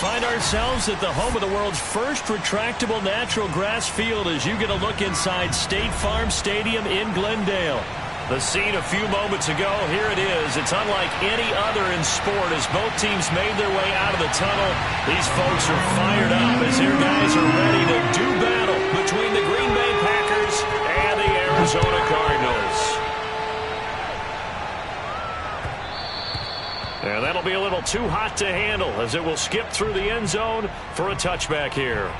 find ourselves at the home of the world's first retractable natural grass field as you get a look inside State Farm Stadium in Glendale. The scene a few moments ago, here it is. It's unlike any other in sport as both teams made their way out of the tunnel. These folks are fired up as their guys are ready to do battle between the Green Bay Packers and the Arizona Cardinals. And that'll be a little too hot to handle as it will skip through the end zone for a touchback here.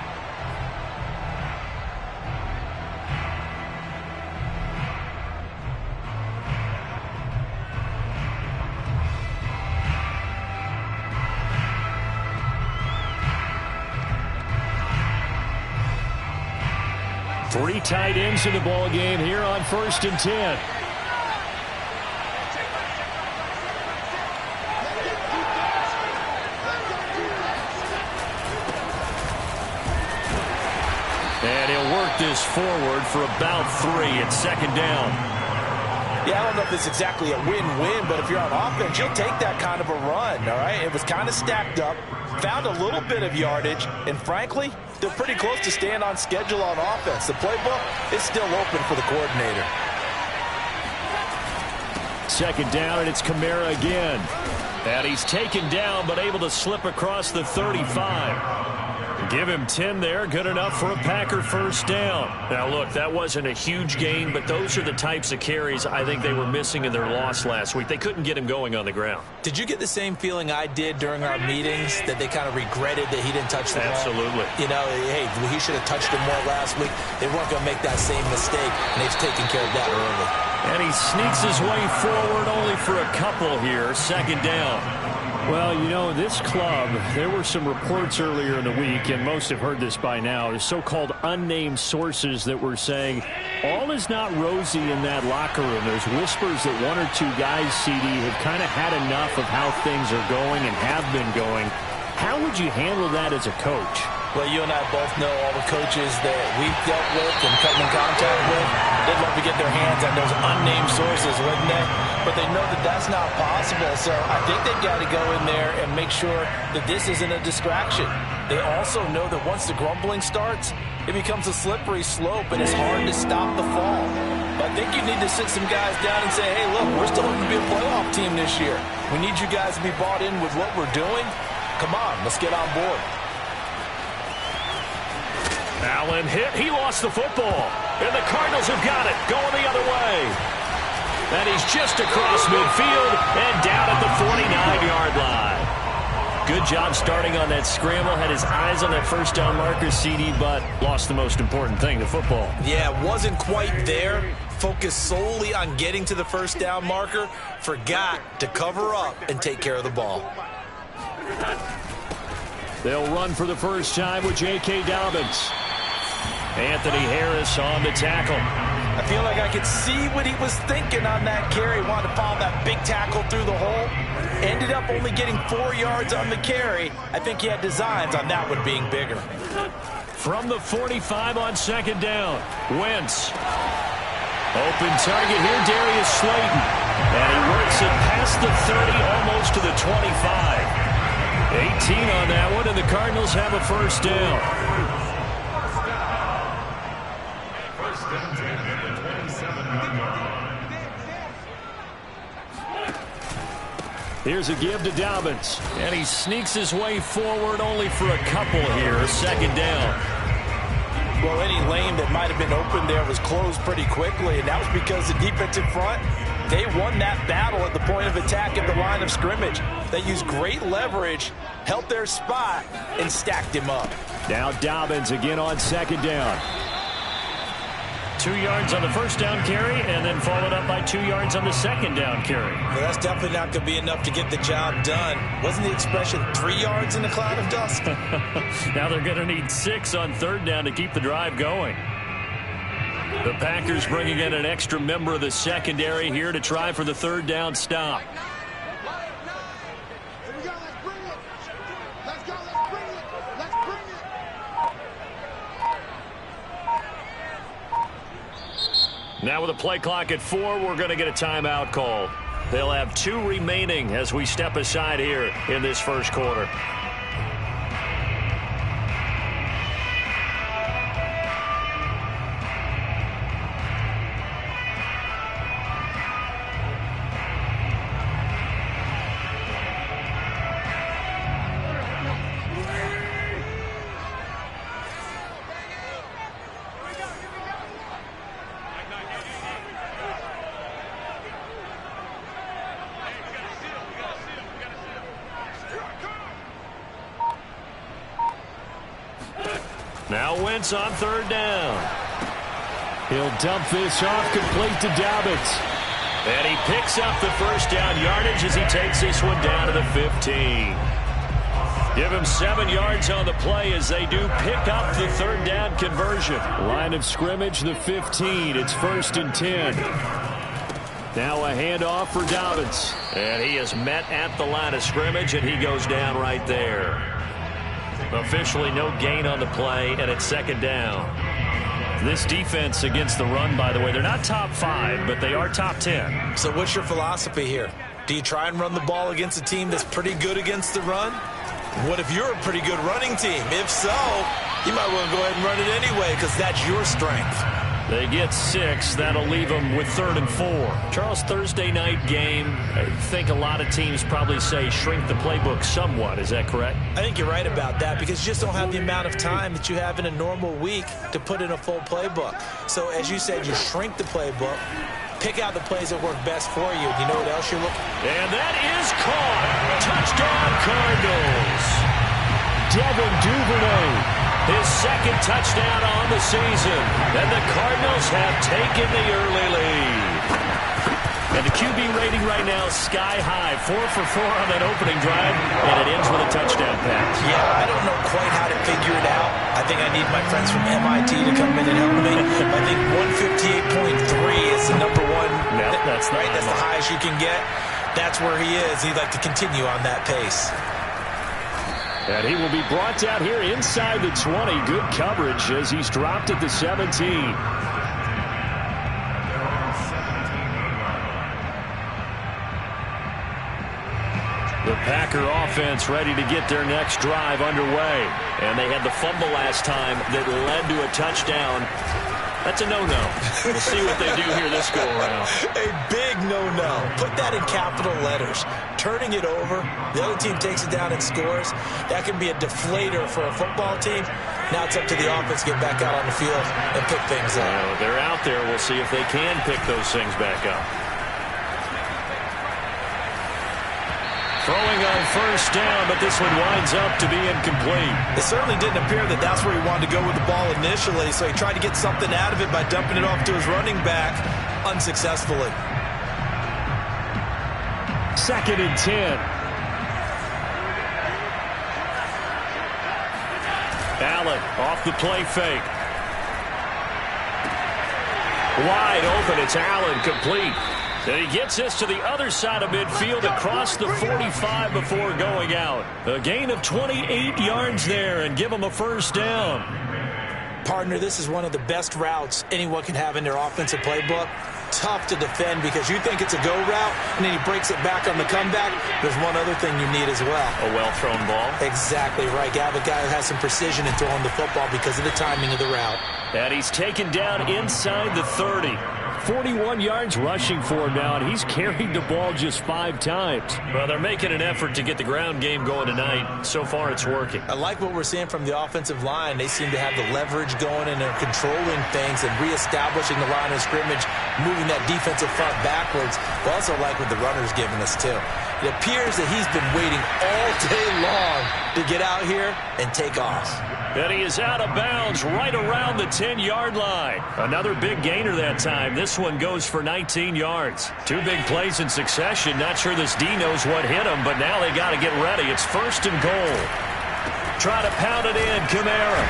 Three tight ends in the ball game here on 1st and 10. And he'll work this forward for about 3 at 2nd down. Yeah, I don't know if it's exactly a win-win, but if you're on offense, you'll take that kind of a run, all right? It was kind of stacked up, found a little bit of yardage, and frankly, they're pretty close to staying on schedule on offense. The playbook is still open for the coordinator. 2nd down, and it's Kamara again. And he's taken down, but able to slip across the 35. Give him 10 there. Good enough for a Packer 1st down. Now, look, that wasn't a huge gain, but those are the types of carries I think they were missing in their loss last week. They couldn't get him going on the ground. Did you get the same feeling I did during our meetings, that they kind of regretted that he didn't touch the ball? Absolutely. You know, hey, he should have touched it more last week. They weren't going to make that same mistake, and they've taken care of that early. And he sneaks his way forward only for a couple here. 2nd down. Well, you know, this club, there were some reports earlier in the week, and most have heard this by now, the so-called unnamed sources that were saying all is not rosy in that locker room. There's whispers that 1 or 2 guys, CD, have kind of had enough of how things are going and have been going. How would you handle that as a coach? Well, you and I both know all the coaches that we've dealt with and come in contact with. They'd love to get their hands on those unnamed sources, wouldn't they? But they know that that's not possible. So I think they've got to go in there and make sure that this isn't a distraction. They also know that once the grumbling starts, it becomes a slippery slope, and it's hard to stop the fall. But I think you need to sit some guys down and say, hey, look, we're still going to be a playoff team this year. We need you guys to be bought in with what we're doing. Come on, let's get on board. Allen hit. He lost the football. And the Cardinals have got it. Going the other way. And he's just across midfield and down at the 49-yard line. Good job starting on that scramble. Had his eyes on that 1st down marker, CD, but lost the most important thing, the football. Yeah, wasn't quite there. Focused solely on getting to the 1st down marker. Forgot to cover up and take care of the ball. They'll run for the first time with J.K. Dobbins. Anthony Harris on the tackle. I feel like I could see what he was thinking on that carry. Wanted to follow that big tackle through the hole. Ended up only getting 4 yards on the carry. I think he had designs on that one being bigger. From the 45 on 2nd down. Wentz. Open target here, Darius Slayton. And he works it past the 30, almost to the 25. 18 on that one, and the Cardinals have a 1st down. Here's a give to Dobbins, and he sneaks his way forward only for a couple here. 2nd down. Well, any lane that might have been open there was closed pretty quickly, and that was because the defensive front, they won that battle at the point of attack at the line of scrimmage. They used great leverage, held their spot, and stacked him up. Now Dobbins again on 2nd down. 2 yards on the 1st down carry, and then followed up by 2 yards on the 2nd down carry. Well, that's definitely not going to be enough to get the job done. Wasn't the expression 3 yards in a cloud of dust? Now they're going to need 6 on 3rd down to keep the drive going. The Packers bringing in an extra member of the secondary here to try for the 3rd down stop. Now with a play clock at 4, we're going to get a timeout call. They'll have 2 remaining as we step aside here in this 1st quarter. Now Wentz on third down. He'll dump this off complete to Dobbins. And he picks up the first down yardage as he takes this one down to the 15. Give him 7 yards on the play as they do pick up the third down conversion. Line of scrimmage, the 15. It's 1st and 10. Now a handoff for Dobbins. And he is met at the line of scrimmage, and he goes down right there. Officially no gain on the play, and it's 2nd down. This defense against the run, by the way, they're not top 5, but they are top 10. So what's your philosophy here? Do you try and run the ball against a team that's pretty good against the run? What if you're a pretty good running team? If so, you might want to go ahead and run it anyway because that's your strength. They get 6. That'll leave them with 3rd and 4. Charles, Thursday night game, I think a lot of teams probably say shrink the playbook somewhat. Is that correct? I think you're right about that because you just don't have the amount of time that you have in a normal week to put in a full playbook. So as you said, you shrink the playbook, pick out the plays that work best for you. You know what else you're looking for? And that is caught. Touchdown, Cardinals. Devin Duvernay. His 2nd touchdown on the season. And the Cardinals have taken the early lead. And the QB rating right now sky high. 4 for 4 on that opening drive. And it ends with a touchdown pass. Yeah, I don't know quite how to figure it out. I think I need my friends from MIT to come in and help me. I think 158.3 is the number one. No, that's right. That's the highest you can get. That's where he is. He'd like to continue on that pace. And he will be brought down here inside the 20. Good coverage as he's dropped at the 17. The Packer offense ready to get their next drive underway. And they had the fumble last time that led to a touchdown. That's a no-no. We'll see what they do here this go-around. A big no-no. Put that in capital letters. Turning it over, the other team takes it down and scores. That can be a deflator for a football team. Now it's up to the offense to get back out on the field and pick things up. They're out there. We'll see if they can pick those things back up. Throwing on first down, but this one winds up to be incomplete. It certainly didn't appear that that's where he wanted to go with the ball initially, so he tried to get something out of it by dumping it off to his running back unsuccessfully. 2nd and 10. Allen off the play fake. Wide open, it's Allen, complete. And he gets this to the other side of midfield across the 45 before going out. A gain of 28 yards there and give him a first down. Partner, this is one of the best routes anyone can have in their offensive playbook. Tough to defend because you think it's a go route, and then he breaks it back on the comeback. There's one other thing you need as well. A well-thrown ball. Exactly right. You have a guy who has some precision in throwing the football because of the timing of the route. And he's taken down inside the 30. 41 yards rushing for him now, and he's carried the ball just 5 times. Well, they're making an effort to get the ground game going tonight. So far, it's working. I like what we're seeing from the offensive line. They seem to have the leverage going, and they're controlling things and reestablishing the line of scrimmage, moving that defensive front backwards. I also like what the runner's giving us, too. It appears that he's been waiting all day long to get out here and take off. And he is out of bounds right around the 10-yard line. Another big gainer that time. This one goes for 19 yards. 2 big plays in succession. Not sure this D knows what hit him, but now they got to get ready. It's 1st and goal. Try to pound it in, Kamara.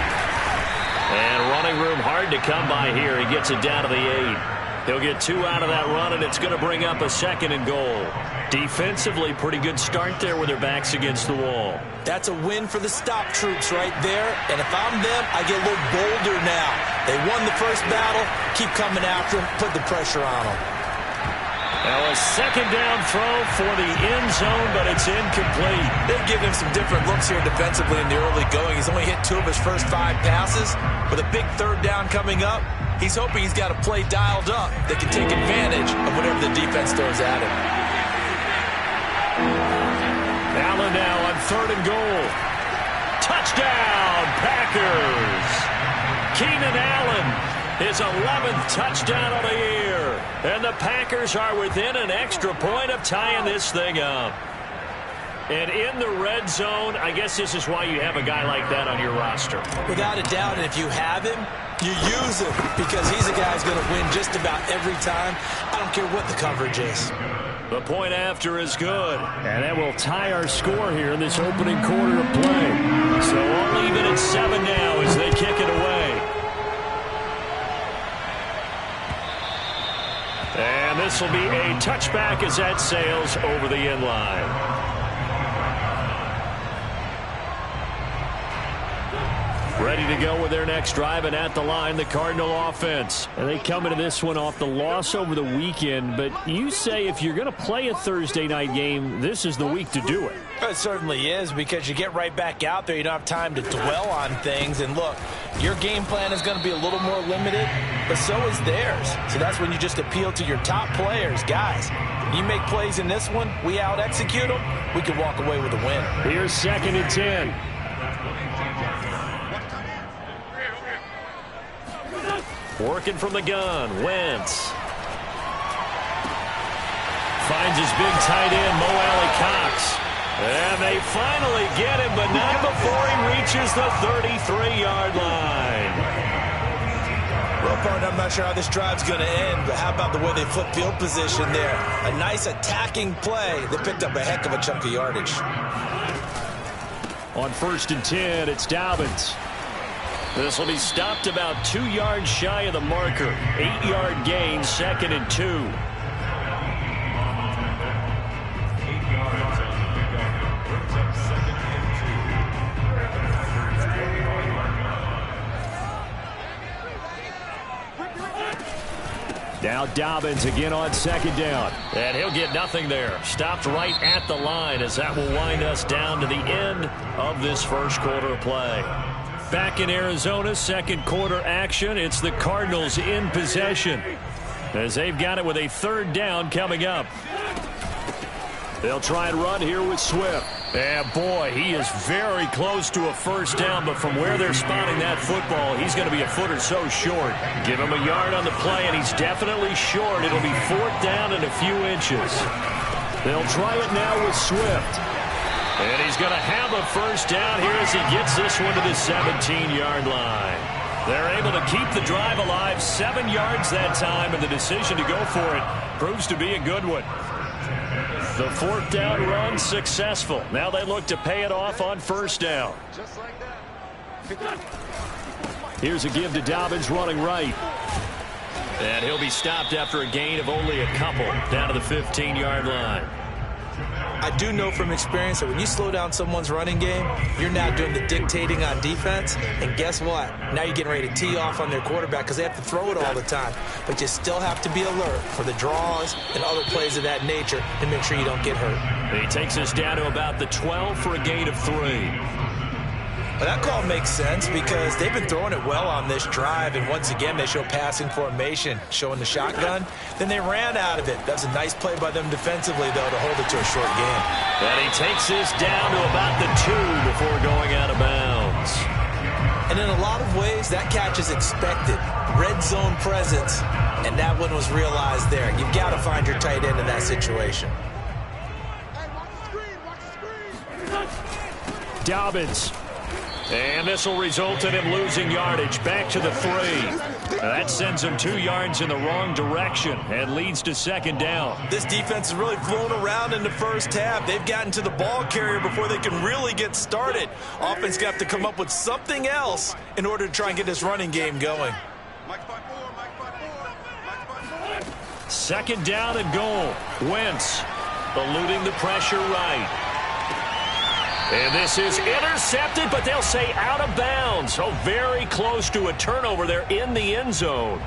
And running room hard to come by here. He gets it down to the 8. He'll get 2 out of that run, and it's going to bring up a 2nd and goal. Defensively, pretty good start there with their backs against the wall. That's a win for the stop troops right there. And if I'm them, I get a little bolder now. They won the first battle. Keep coming after them. Put the pressure on them. Now a 2nd down throw for the end zone, but it's incomplete. They've given him some different looks here defensively in the early going. He's only hit 2 of his first 5 passes. With a big 3rd down coming up, he's hoping he's got a play dialed up that can take advantage of whatever the defense throws at him. Allen now on 3rd and goal. Touchdown, Packers. Keenan Allen, his 11th touchdown of the year. And the Packers are within an extra point of tying this thing up. And in the red zone, I guess this is why you have a guy like that on your roster. Without a doubt, and if you have him, you use him because he's a guy who's going to win just about every time. I don't care what the coverage is. The point after is good. And that will tie our score here in this opening quarter of play. So all even at 7 now as they kick it away. And this will be a touchback as that sails over the end line. Ready to go with their next drive, and at the line, the Cardinal offense. And they come into this one off the loss over the weekend, but you say if you're going to play a Thursday night game, this is the week to do it. It certainly is, because you get right back out there. You don't have time to dwell on things. And look, your game plan is going to be a little more limited, but so is theirs. So that's when you just appeal to your top players. Guys, you make plays in this one, we out-execute them, we can walk away with a win. Here's 2nd and 10. Working from the gun, Wentz. Finds his big tight end, Mloa Cox. And they finally get him, but not before he reaches the 33-yard line. Well, partner, I'm not sure how this drive's going to end, but how about the way they flip field position there? A nice attacking play. They picked up a heck of a chunk of yardage. On 1st and 10, it's Dobbins. This will be stopped about 2 yards shy of the marker. 8-yard gain, 2nd and 2. Now Dobbins again on 2nd down. And he'll get nothing there. Stopped right at the line as that will wind us down to the end of this first quarter of play. Back in Arizona, 2nd quarter action. It's the Cardinals in possession as they've got it with a 3rd down coming up. They'll try and run here with Swift. And boy, he is very close to a 1st down, but from where they're spotting that football, he's going to be a foot or so short. Give him a yard on the play, and he's definitely short. It'll be 4th down and a few inches. They'll try it now with Swift. And he's going to have a 1st down here as he gets this one to the 17-yard line. They're able to keep the drive alive, 7 yards that time, and the decision to go for it proves to be a good one. The 4th down run successful. Now they look to pay it off on 1st down. Just like that. Here's a give to Dobbins running right. And he'll be stopped after a gain of only a couple down to the 15-yard line. I do know from experience that when you slow down someone's running game, you're now doing the dictating on defense. And guess what? Now you're getting ready to tee off on their quarterback because they have to throw it all the time. But you still have to be alert for the draws and other plays of that nature to make sure you don't get hurt. He takes us down to about the 12 for a gain of 3. Well, that call makes sense because they've been throwing it well on this drive, and once again they show passing formation, showing the shotgun. Then they ran out of it. That's a nice play by them defensively, though, to hold it to a short gain. And he takes this down to about the 2 before going out of bounds. And in a lot of ways, that catch is expected. Red zone presence, and that one was realized there. You've got to find your tight end in that situation. Hey, watch the screen, watch the screen. Dobbins. And this will result in him losing yardage back to the 3. That sends him 2 yards in the wrong direction and leads to 2nd down. This defense has really flown around in the first half. They've gotten to the ball carrier before they can really get started. Offense got to come up with something else in order to try and get this running game going. 2nd down and goal. Wentz eluding the pressure right. And this is intercepted, but they'll say out of bounds. So very close to a turnover there in the end zone.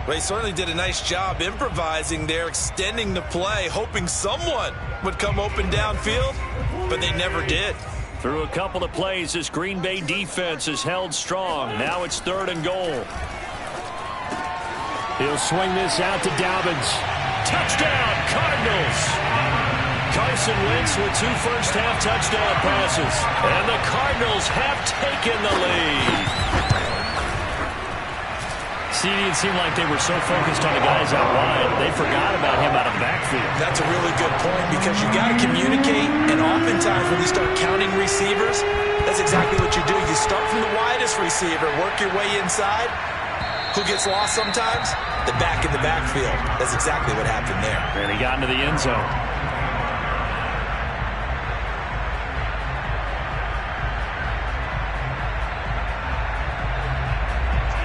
Well, he certainly did a nice job improvising there, extending the play, hoping someone would come open downfield, but they never did. Through a couple of plays, this Green Bay defense is held strong. Now it's 3rd and goal. He'll swing this out to Dobbins. Touchdown, Cardinals! Carson Wentz with 2 first-half touchdown passes. And the Cardinals have taken the lead. CD, it seemed like they were so focused on the guys out wide, they forgot about him out of the backfield. That's a really good point because you got to communicate, and oftentimes when you start counting receivers, that's exactly what you do. You start from the widest receiver, work your way inside. Who gets lost sometimes? The back in the backfield. That's exactly what happened there. And he got into the end zone.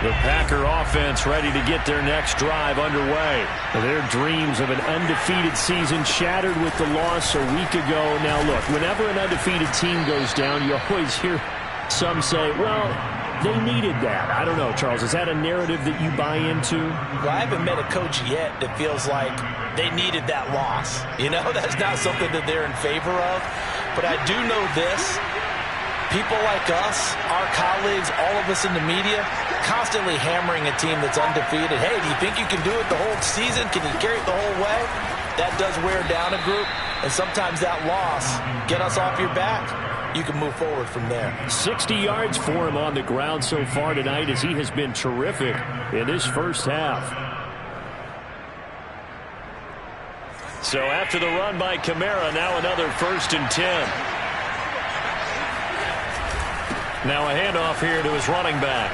The Packer offense ready to get their next drive underway. Their dreams of an undefeated season shattered with the loss a week ago. Now look, whenever an undefeated team goes down, you always hear some say, well, they needed that. I don't know, Charles. Is that a narrative that you buy into? Well, I haven't met a coach yet that feels like they needed that loss. You know, that's not something that they're in favor of. But I do know this. People like us, our colleagues, all of us in the media, constantly hammering a team that's undefeated. Hey, do you think you can do it the whole season? Can you carry it the whole way? That does wear down a group. And sometimes that loss, get us off your back. You can move forward from there. 60 yards for him on the ground so far tonight as he has been terrific in his first half. So after the run by Kamara, now another 1st and 10. Now a handoff here to his running back.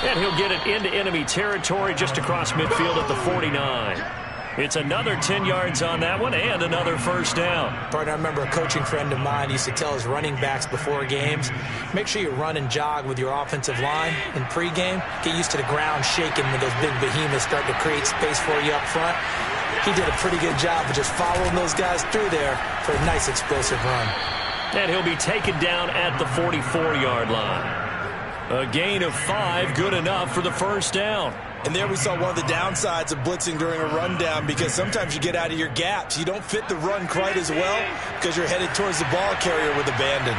And he'll get it into enemy territory just across midfield at the 49. It's another 10 yards on that one and another 1st down. Partner, I remember a coaching friend of mine used to tell his running backs before games, make sure you run and jog with your offensive line in pregame. Get used to the ground shaking when those big behemoths start to create space for you up front. He did a pretty good job of just following those guys through there for a nice explosive run. And he'll be taken down at the 44-yard line. A gain of 5, good enough for the 1st down. And there we saw one of the downsides of blitzing during a rundown because sometimes you get out of your gaps. You don't fit the run quite as well because you're headed towards the ball carrier with abandon.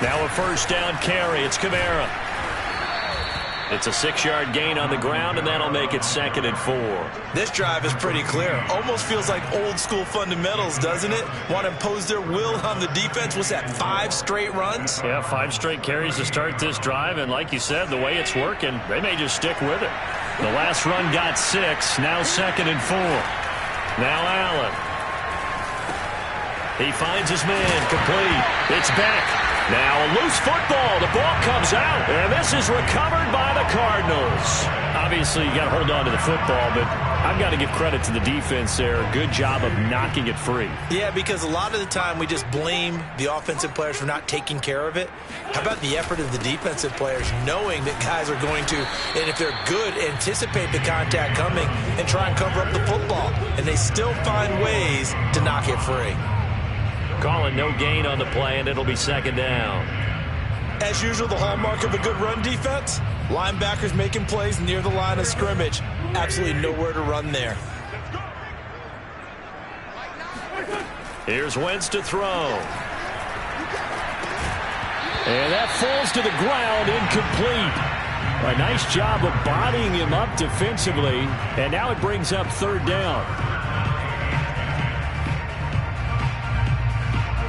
Now a 1st down carry. It's Kamara. It's a 6-yard gain on the ground, and that'll make it 2nd and 4. This drive is pretty clear. Almost feels like old school fundamentals, doesn't it? Want to impose their will on the defense. What's that, 5 straight runs? Yeah, 5 straight carries to start this drive, and like you said, the way it's working, they may just stick with it. The last run got 6, now 2nd and 4. Now Allen. He finds his man, complete. It's back. Now a loose football. The ball comes out, and this is recovered by the Cardinals. Obviously, you got to hold on to the football, but I've got to give credit to the defense there. Good job of knocking it free. Yeah, because a lot of the time we just blame the offensive players for not taking care of it. How about the effort of the defensive players knowing that guys are going to, and if they're good, anticipate the contact coming and try and cover up the football. And they still find ways to knock it free. Calling no gain on the play, and it'll be 2nd down. As usual, the hallmark of a good run defense, linebackers making plays near the line of scrimmage. Absolutely nowhere to run there. Here's Wentz to throw. And that falls to the ground, incomplete. A nice job of bodying him up defensively, and now it brings up 3rd down.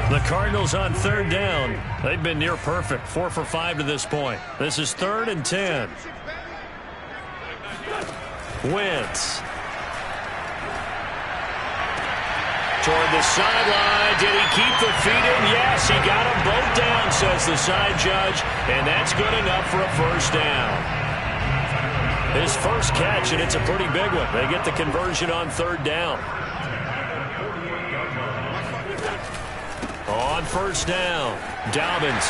The Cardinals on 3rd down. They've been near perfect. 4 for 5 to this point. This is 3rd and 10. Wentz. Toward the sideline. Did he keep the feet in? Yes, he got them both down, says the side judge. And that's good enough for a 1st down. His first catch, and it's a pretty big one. They get the conversion on 3rd down. On 1st down, Dobbins.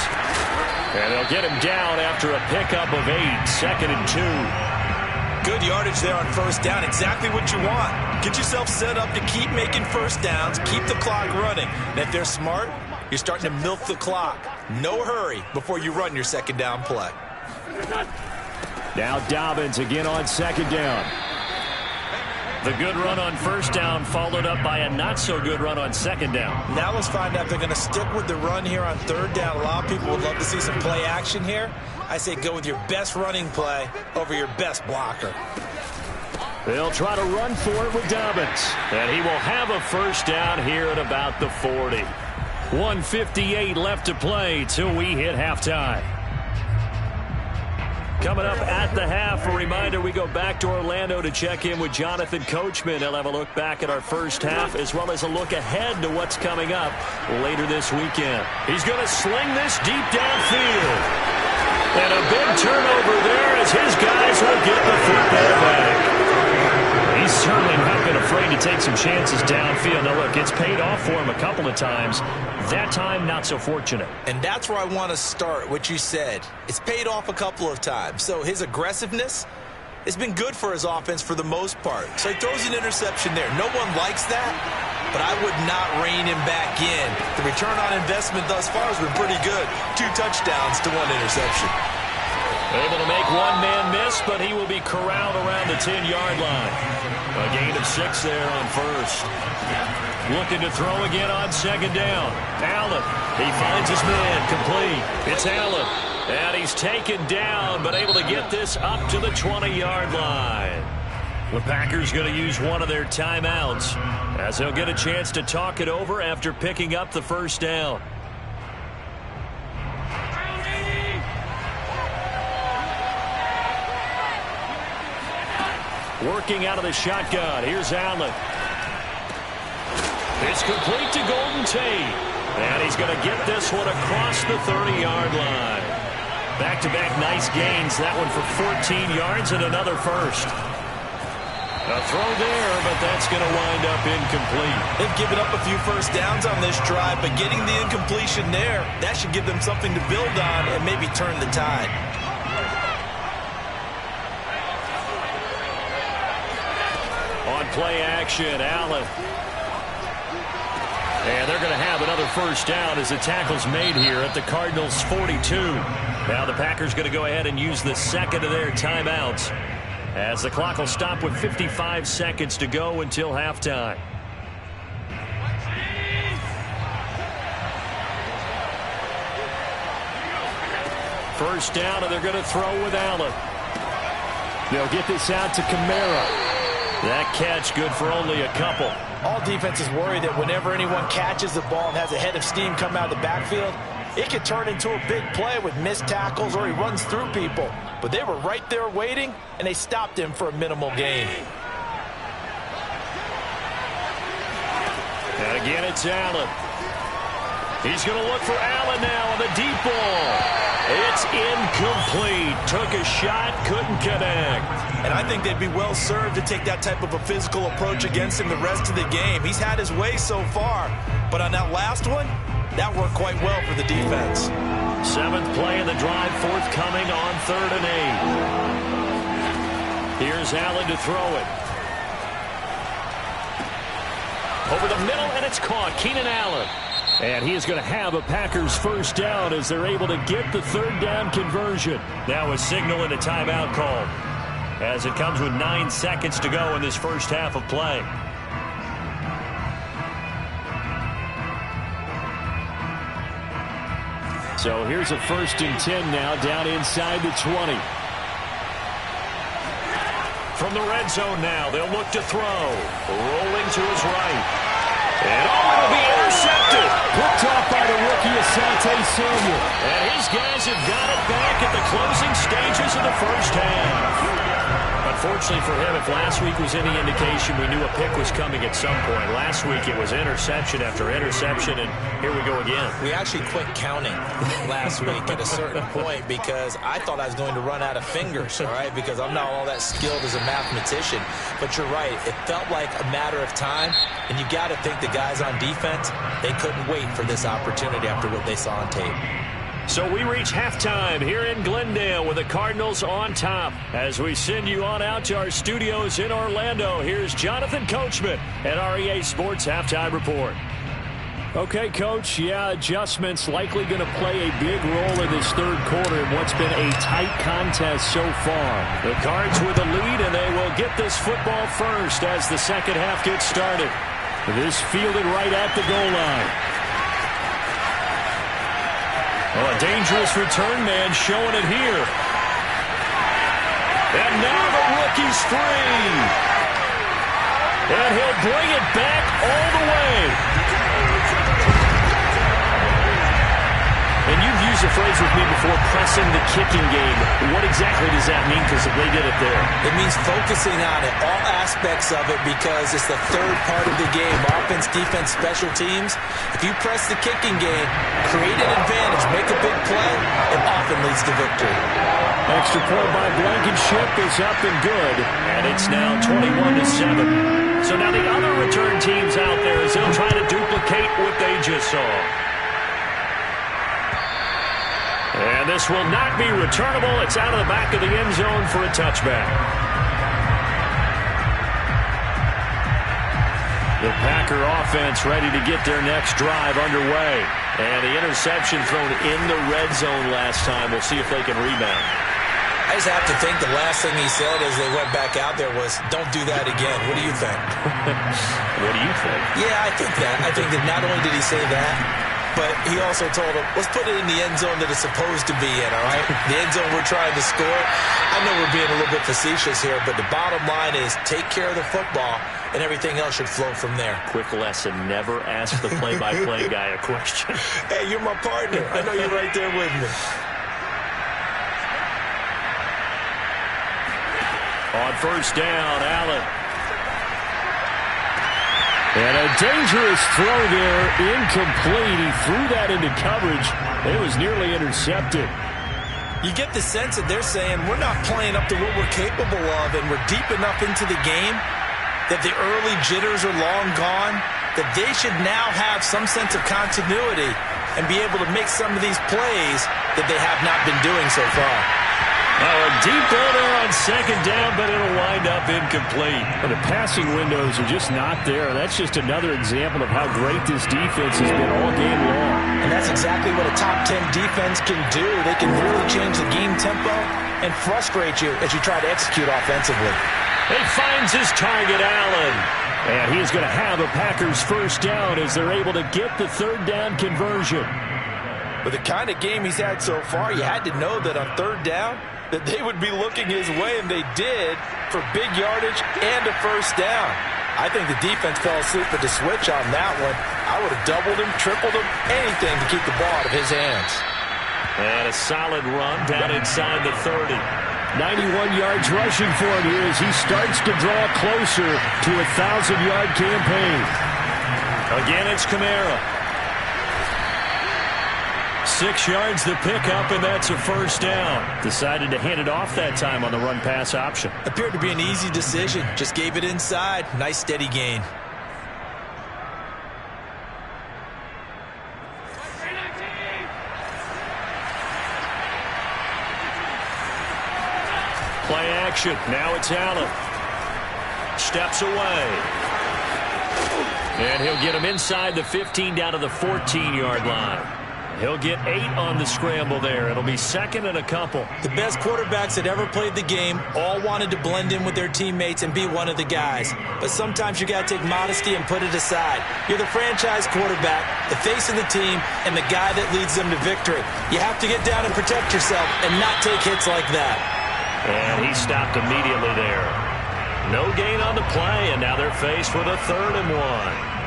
And they'll get him down after a pickup of 8, 2nd and 2. Good yardage there on 1st down. Exactly what you want. Get yourself set up to keep making 1st downs, keep the clock running. And if they're smart, you're starting to milk the clock. No hurry before you run your 2nd down play. Now Dobbins again on 2nd down. The good run on 1st down followed up by a not-so-good run on 2nd down. Now let's find out if they're going to stick with the run here on 3rd down. A lot of people would love to see some play action here. I say go with your best running play over your best blocker. They'll try to run for it with Dobbins. And he will have a 1st down here at about the 40. 1:58 left to play till we hit halftime. Coming up at the half, a reminder, we go back to Orlando to check in with Jonathan Coachman. He'll have a look back at our first half as well as a look ahead to what's coming up later this weekend. He's going to sling this deep downfield. And a big turnover there as his guys will get the football back. He's certainly not been afraid to take some chances downfield. Now, look, it's paid off for him a couple of times. That time, not so fortunate. And that's where I want to start, what you said. It's paid off a couple of times. So his aggressiveness has been good for his offense for the most part. So he throws an interception there. No one likes that, but I would not rein him back in. The return on investment thus far has been pretty good. 2 touchdowns to 1 interception. Able to make one man miss, but he will be corralled around the 10-yard line. A gain of 6 there on first. Looking to throw again on second down. Allen, he finds his man, complete. It's Allen, and he's taken down, but able to get this up to the 20-yard line. The Packers going to use one of their timeouts as they'll get a chance to talk it over after picking up the first down. Working out of the shotgun. Here's Allen. It's complete to Golden Tate. And he's going to get this one across the 30-yard line. Back-to-back nice gains. That one for 14 yards and another first. A throw there, but that's going to wind up incomplete. They've given up a few first downs on this drive, but getting the incompletion there, that should give them something to build on and maybe turn the tide. On play action, Allen. And they're going to have another first down as the tackle's made here at the Cardinals' 42. Now the Packers going to go ahead and use the second of their timeouts as the clock will stop with 55 seconds to go until halftime. First down, and they're going to throw with Allen. They'll get this out to Kamara. That catch good for only a couple. All defenses worry that whenever anyone catches the ball and has a head of steam come out of the backfield, it could turn into a big play with missed tackles or he runs through people. But they were right there waiting, and they stopped him for a minimal gain. And again, it's Allen. He's going to look for Allen now on the deep ball. It's incomplete. Took a shot, couldn't connect. And I think they'd be well served to take that type of a physical approach against him the rest of the game. He's had his way so far, but on that last one, that worked quite well for the defense. 7th play of the drive, forthcoming on 3rd and 8. Here's Allen to throw it. Over the middle, and it's caught. Keenan Allen. And he is going to have a Packers first down as they're able to get the 3rd down conversion. Now a signal and a timeout call as it comes with 9 seconds to go in this first half of play. So here's a 1st and 10 now down inside the 20. From the red zone now, they'll look to throw. Rolling to his right. And it'll be intercepted. Picked off by the rookie Asante Samuel. And his guys have got it back at the closing stages of the first half. Unfortunately for him, if last week was any indication, we knew a pick was coming at some point. Last week it was interception after interception, and here we go again. We actually quit counting last week at a certain point because I thought I was going to run out of fingers, all right, because I'm not all that skilled as a mathematician. But you're right. It felt like a matter of time, and you got to think the guys on defense, they couldn't wait for this opportunity after what they saw on tape. So we reach halftime here in Glendale with the Cardinals on top. As we send you on out to our studios in Orlando, here's Jonathan Coachman at REA Sports Halftime Report. Okay, Coach, adjustments likely going to play a big role in this 3rd quarter in what's been a tight contest so far. The Cards with the lead, and they will get this football first as the second half gets started. This fielded right at the goal line. Oh, a dangerous return man showing it here. And now the rookie's free. And he'll bring it back all the way. And you've used used a phrase with me before, pressing the kicking game. What exactly does that mean? Because they did it there. It means focusing on it, all aspects of it, because it's the third part of the game. Offense, defense, special teams. If you press the kicking game, create an advantage, make a big play, it often leads to victory. Extra point by Blankenship is up and good, and it's now 21-7. So now the other return teams out there as they'll try to duplicate what they just saw. And this will not be returnable. It's out of the back of the end zone for a touchback. The Packer offense ready to get their next drive underway. And the interception thrown in the red zone last time. We'll see if they can rebound. I just have to think the last thing he said as they went back out there was, don't do that again. What do you think? What do you think? Yeah, I think that. I think that not only did he say that, but he also told him, let's put it in the end zone that it's supposed to be in, all right? The end zone we're trying to score. I know we're being a little bit facetious here, but the bottom line is take care of the football, and everything else should flow from there. Quick lesson, never ask the play-by-play guy a question. Hey, you're my partner. I know you're right there with me. On first down, Allen. And a dangerous throw there, incomplete. He threw that into coverage. It was nearly intercepted. You get the sense that they're saying we're not playing up to what we're capable of, and we're deep enough into the game that the early jitters are long gone, that they should now have some sense of continuity and be able to make some of these plays that they have not been doing so far. Oh, a deep ball there on second down, but it'll wind up incomplete. And the passing windows are just not there. That's just another example of how great this defense has been all game long. And that's exactly what a top 10 defense can do. They can really change the game tempo and frustrate you as you try to execute offensively. He finds his target, Allen. And he's going to have a Packers first down as they're able to get the third down conversion. With the kind of game he's had so far, you had to know that on third down, that they would be looking his way, and they did, for big yardage and a first down. I think the defense fell asleep at the switch on that one. I would have doubled him, tripled him, anything to keep the ball out of his hands. And a solid run down inside the 30. 91 yards rushing for him here as he starts to draw closer to a 1,000-yard campaign. Again, it's Kamara. 6 yards the pickup, and that's a first down. Decided to hand it off that time on the run-pass option. Appeared to be an easy decision. Just gave it inside. Nice, steady gain. Play action. Now it's Allen. Steps away. And he'll get him inside the 15 down to the 14-yard line. He'll get 8 on the scramble there. It'll be second and a couple. The best quarterbacks that ever played the game all wanted to blend in with their teammates and be one of the guys. But sometimes you got to take modesty and put it aside. You're the franchise quarterback, the face of the team, and the guy that leads them to victory. You have to get down and protect yourself and not take hits like that. And he stopped immediately there. No gain on the play, and now they're faced with a 3rd and 1.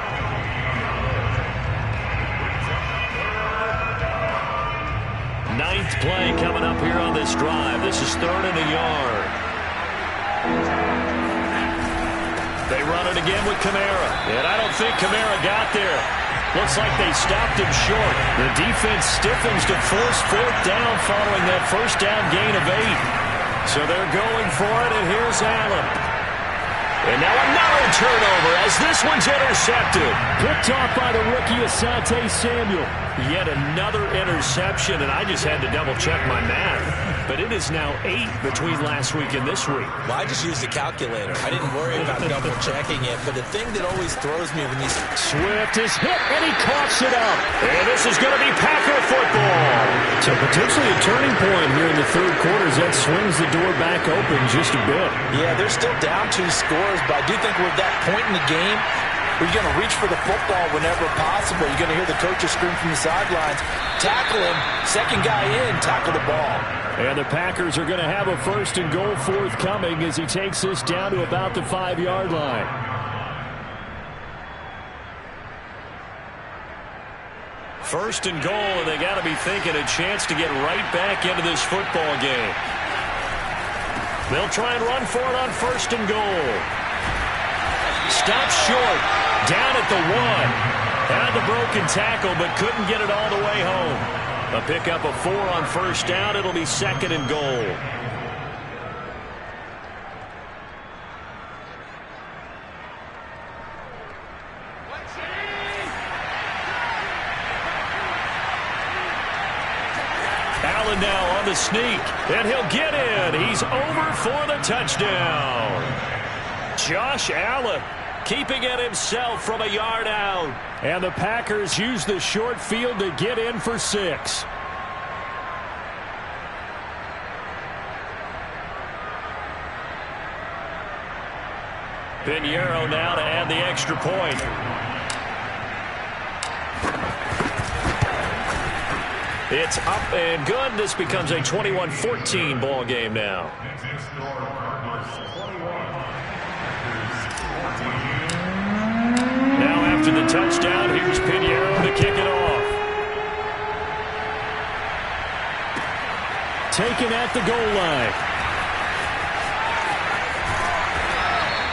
Ninth play coming up here on this drive. This is 3rd and a yard. They run it again with Kamara. And I don't think Kamara got there. Looks like they stopped him short. The defense stiffens to force 4th down following that first down gain of 8. So they're going for it, and here's Allen. And now another turnover as this one's intercepted. Picked off by the rookie Asante Samuel. Yet another interception, and I just had to double-check my math. But it is now 8 between last week and this week. Well, I just used a calculator. I didn't worry about double-checking it. But the thing that always throws me when these... Swift is hit, and he coughs it up. And this is going to be Packer football. So potentially a turning point here in the third quarter as that swings the door back open just a bit. Yeah, they're still down 2 scores, but I do think we're at that point in the game where you're going to reach for the football whenever possible. You're going to hear the coaches scream from the sidelines, tackle him, second guy in, tackle the ball. And the Packers are going to have a 1st and goal forthcoming as he takes this down to about the 5-yard line. First and goal, and they got to be thinking a chance to get right back into this football game. They'll try and run for it on first and goal. Stops short. Down at the 1. Had the broken tackle, but couldn't get it all the way home. A pickup of 4 on first down. It'll be second and goal. Allen now on the sneak, and he'll get in. He's over for the touchdown. Josh Allen keeping it himself from a yard out. And the Packers use the short field to get in for 6. Pinheiro now to add the extra point. It's up and good. This becomes a 21-14 ball game now. Now after the touchdown, here's Pinheiro to kick it off. Taken at the goal line.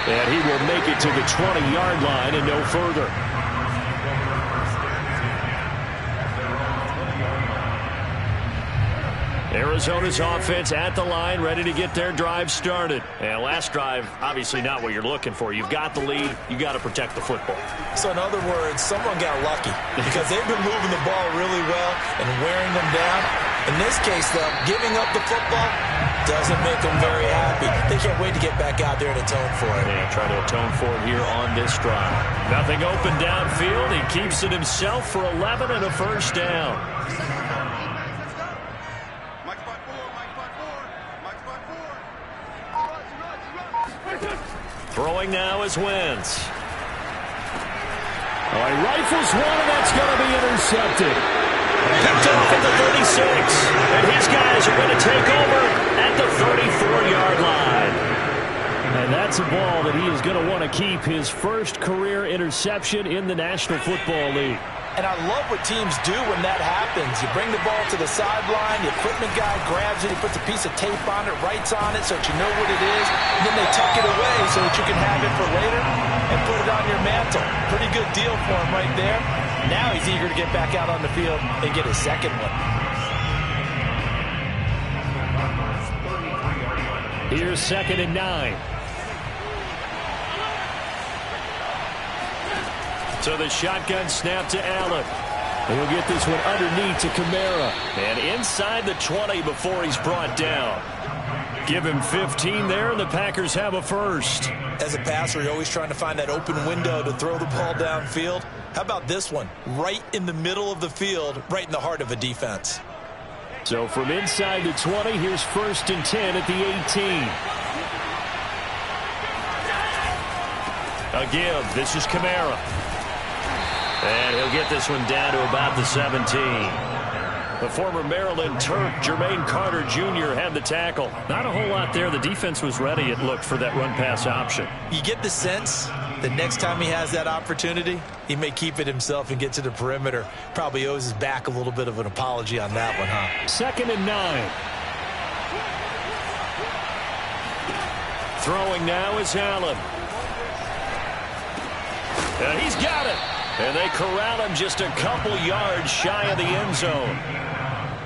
And he will make it to the 20-yard line and no further. Arizona's offense at the line, ready to get their drive started. And last drive, obviously not what you're looking for. You've got the lead. You got to protect the football. So in other words, someone got lucky because they've been moving the ball really well and wearing them down. In this case, though, giving up the football doesn't make them very happy. They can't wait to get back out there and atone for it. Yeah, try to atone for it here on this drive. Nothing open downfield. He keeps it himself for 11 and a first down. Throwing now is Wentz. Oh, he rifles one, and that's going to be intercepted. Picked off at the 36. And his guys are going to take over at the 34-yard line. And that's a ball that he is going to want to keep, his first career interception in the National Football League. And I love what teams do when that happens. You bring the ball to the sideline, the equipment guy grabs it, he puts a piece of tape on it, writes on it so that you know what it is, and then they tuck it away so that you can have it for later and put it on your mantle. Pretty good deal for him right there. Now he's eager to get back out on the field and get his second one. Here's 2nd and 9. So the shotgun snap to Allen. And he'll get this one underneath to Kamara. And inside the 20 before he's brought down. Give him 15 there, and the Packers have a first. As a passer, you're always trying to find that open window to throw the ball downfield. How about this one? Right in the middle of the field, right in the heart of a defense. So from inside the 20, here's 1st and 10 at the 18. A give. This is Kamara. And he'll get this one down to about the 17. The former Maryland Terp, Jermaine Carter Jr. had the tackle. Not a whole lot there. The defense was ready, it looked, for that run-pass option. You get the sense that next time he has that opportunity, he may keep it himself and get to the perimeter. Probably owes his back a little bit of an apology on that one, huh? 2nd and 9. Throwing now is Allen. And he's got it. And they corral him just a couple yards shy of the end zone.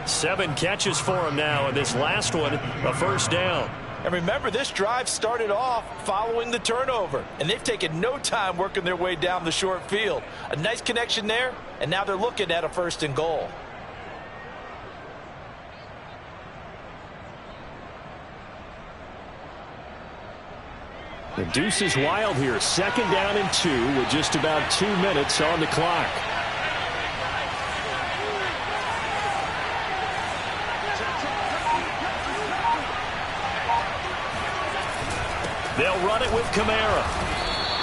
7 catches for him now, and this last one, a first down. And remember, this drive started off following the turnover, and they've taken no time working their way down the short field. A nice connection there, and now they're looking at a 1st and goal. The deuce is wild here. 2nd down and 2 with just about 2 minutes on the clock. They'll run it with Kamara.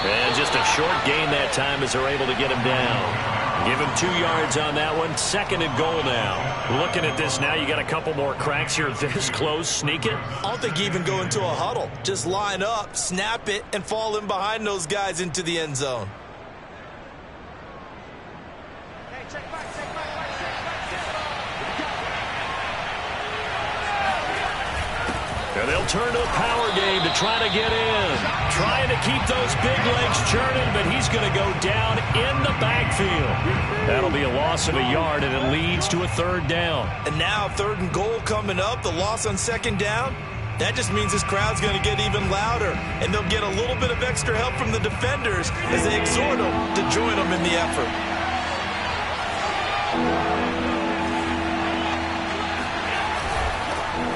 And just a short gain that time as they're able to get him down. Give him 2 yards on that one. 2nd and goal now. Looking at this now, you got a couple more cracks here this close. Sneak it. I don't think you even go into a huddle. Just line up, snap it, and fall in behind those guys into the end zone. Hey, check back, check back. And they'll turn to the power game to try to get in. Trying to keep those big legs churning, but he's going to go down in the backfield. That'll be a loss of a yard, and it leads to a third down. And now 3rd and goal coming up, the loss on 2nd down. That just means this crowd's going to get even louder, and they'll get a little bit of extra help from the defenders as they exhort them to join them in the effort.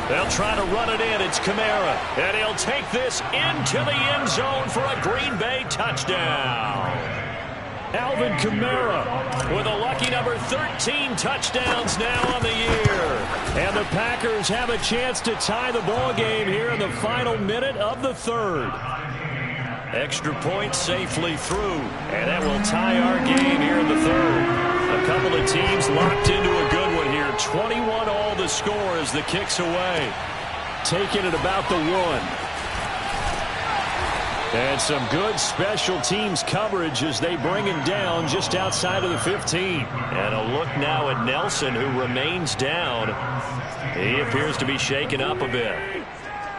They'll try to run it in. It's Kamara. And he'll take this into the end zone for a Green Bay touchdown. Alvin Kamara with a lucky number 13 touchdowns now on the year. And the Packers have a chance to tie the ball game here in the final minute of the 3rd. Extra point safely through. And that will tie our game here in the 3rd. A couple of teams locked into a good one here. 21 all the score as the kick's away. Taking it about the 1. And some good special teams coverage as they bring him down just outside of the 15. And a look now at Nelson, who remains down. He appears to be shaken up a bit.